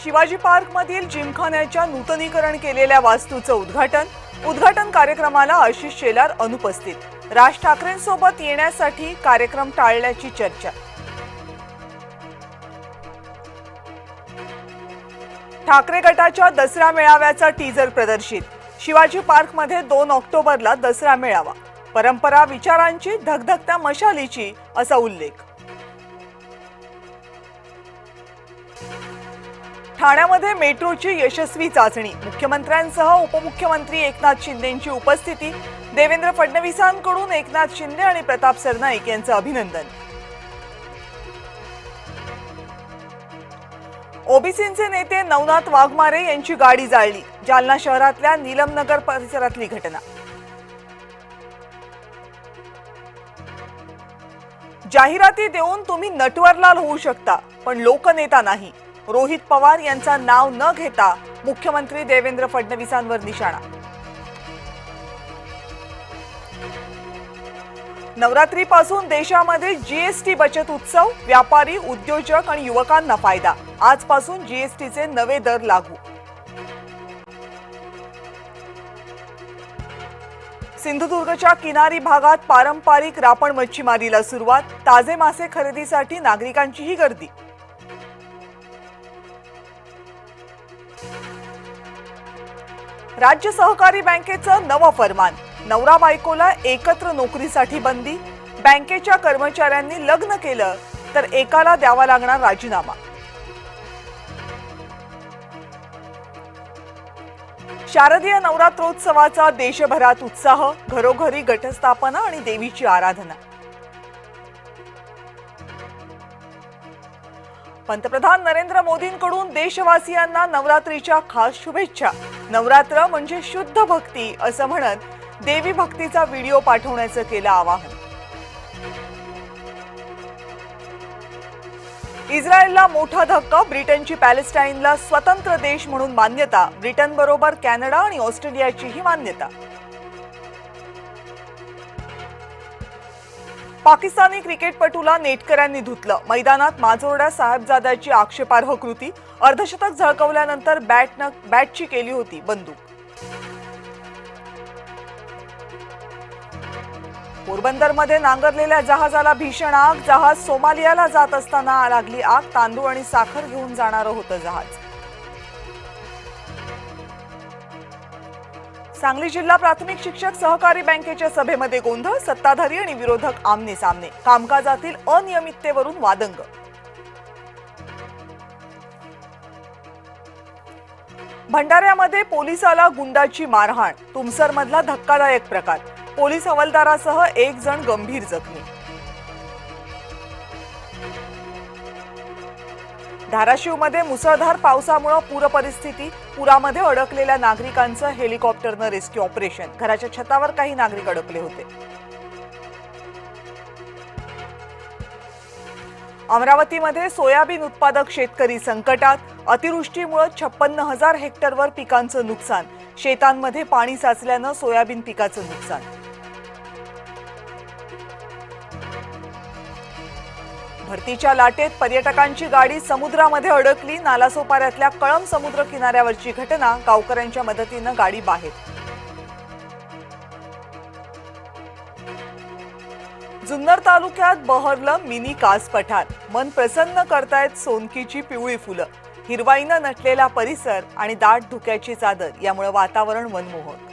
Shivaji park मधील जिमखान्याच्या नूतनीकरण केलेल्या वास्तूचं उद्घाटन कार्यक्रमाला आशिष शेलार अनुपस्थित। राज ठाकरेंसोबत येण्यासाठी कार्यक्रम टाळल्याची चर्चा। ठाकरे गटाच्या दसरा मेळाव्याचा टीजर प्रदर्शित। शिवाजी पार्क मध्ये 2 ऑक्टोबरला दसरा मेळावा, परंपरा विचारांची धगधगत्या मशालीची असा उल्लेख। ठाण्यामध्ये मेट्रोची यशस्वी चाचणी, मुख्यमंत्र्यांसह उपमुख्यमंत्री एकनाथ शिंदेंची उपस्थिती। देवेंद्र फडणवीसांकडून एकनाथ शिंदे आणि प्रताप सरनाईक यांचं अभिनंदन। ओबीसींचे नेते नवनाथ वाघमारे यांची गाडी जाळली, जालना शहरातल्या नीलमनगर परिसरातली घटना। जाहिराती देऊन तुम्ही नटवरलाल होऊ शकता, पण लोकनेता नाही। रोहित पवार यांचा नाव न घेता मुख्यमंत्री देवेंद्र फडणवीसांवर निशाणा। नवरात्रीपासून देशामध्ये जीएसटी बचत उत्सव, व्यापारी, उद्योजक आणि युवकांना फायदा। आजपासून जीएसटीचे नवे दर लागू। सिंधुदुर्गच्या किनारी भागात पारंपरिक रापण मच्छीमारीला सुरुवात, ताजे मासे खरेदीसाठी नागरिकांचीही गर्दी। राज्य सहकारी बँकेचं नवं फरमान, नवरा बायकोला एकत्र नोकरीसाठी बंदी। बँकेच्या कर्मचाऱ्यांनी लग्न केलं तर एकाला द्यावा लागणार राजीनामा। शारदीय नवरात्रोत्सवाचा देशभरात उत्साह, घरोघरी घटस्थापना आणि देवीची आराधना। पंतप्रधान नरेंद्र मोदींकडून देशवासियांना नवरात्रीच्या खास शुभेच्छा। नवरात्र म्हणजे शुद्ध भक्ती असं म्हणत देवी भक्तीचा व्हिडिओ पाठवण्याचं केलं आवाहन। इस्रायलला मोठा धक्का, ब्रिटनची पॅलेस्टाईनला स्वतंत्र देश म्हणून मान्यता। ब्रिटनबरोबर कॅनडा आणि ऑस्ट्रेलियाचीही मान्यता। पाकिस्तानी क्रिकेटपटूला नेटकऱ्यांनी धुतलं, मैदानात माजोर्डा साहेबजाद्याची आक्षेपार्ह कृती। अर्धशतक झळकवल्यानंतर बॅटची केली होती बंदूक। पोरबंदरमध्ये नांगरलेल्या जहाजाला भीषण आग, जहाज सोमालियाला जात असताना लागली आग। तांदूळ आणि साखर घेऊन जाणारं होतं जहाज। सांगली जिल्हा प्राथमिक शिक्षक सहकारी बँकेच्या सभेमध्ये गोंधळ, सत्ताधारी आणि विरोधक आमने सामने। कामकाजातील अनियमिततेवरून वादंग। भंडाऱ्यामध्ये पोलिसाला गुंडाची मारहाण, तुमसरमधला धक्कादायक प्रकार। पोलीस हवालदारासह 1 जण गंभीर जखमी। धाराशिवमध्ये मुसळधार पावसामुळे पूरपरिस्थिती, पुरामध्ये अडकलेल्या नागरिकांचं हेलिकॉप्टरनं रेस्क्यू ऑपरेशन। घराच्या छतावर काही नागरिक अडकले होते। अमरावतीमध्ये सोयाबीन उत्पादक शेतकरी संकटात, अतिवृष्टीमुळे 56,000 हेक्टरवर पिकांचं नुकसान। शेतांमध्ये पाणी साचल्यानं सोयाबीन पिकाचं नुकसान। भरतीच्या लाटेत पर्यटकांची गाडी समुद्रामध्ये अडकली, नालासोपाऱ्यातल्या कळंब समुद्र किनाऱ्यावरची घटना। गावकऱ्यांच्या मदतीनं गाडी बाहेर। जुन्नर तालुक्यात बहरलं मिनी कास पठार, मन प्रसन्न करतायत सोनकीची पिवळी फुलं। हिरवाईनं नटलेला परिसर आणि दाट धुक्याची चादर यामुळे वातावरण मनमोहक।